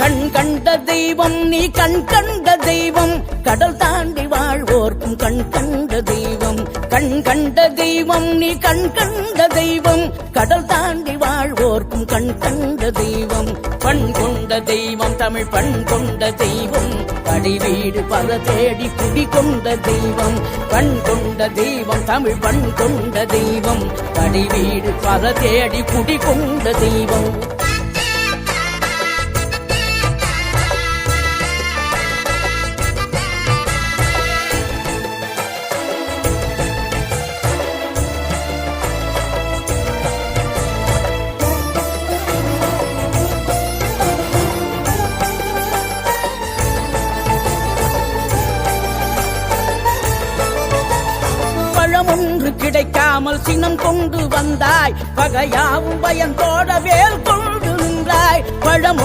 கண் கண்ட தெய்வம் நீ கண் கண்ட தெய்வம் கடல் தாண்டி வாழ்வோர்க்கும் கண் கண்ட தெய்வம் கண் கண்ட தெய்வம் நீ கண் கண்ட தெய்வம் கடல் தாண்டி வாழ்வோர்க்கும் கண் கண்ட தெய்வம் பண் கொண்ட தெய்வம் தமிழ் பண் கொண்ட தெய்வம் கடிவீடு பல தேடி குடி கொண்ட தெய்வம் பண் கொண்ட தெய்வம் தமிழ் பண் கொண்ட தெய்வம் கடிவீடு பல தேடி குடி கொண்ட தெய்வம் ஒன்று கிடைக்காமல் சினம் கொண்டு வந்தாய் பகையாவும் பயந்தோட வேல் கொண்டு நின்றாய் பழம்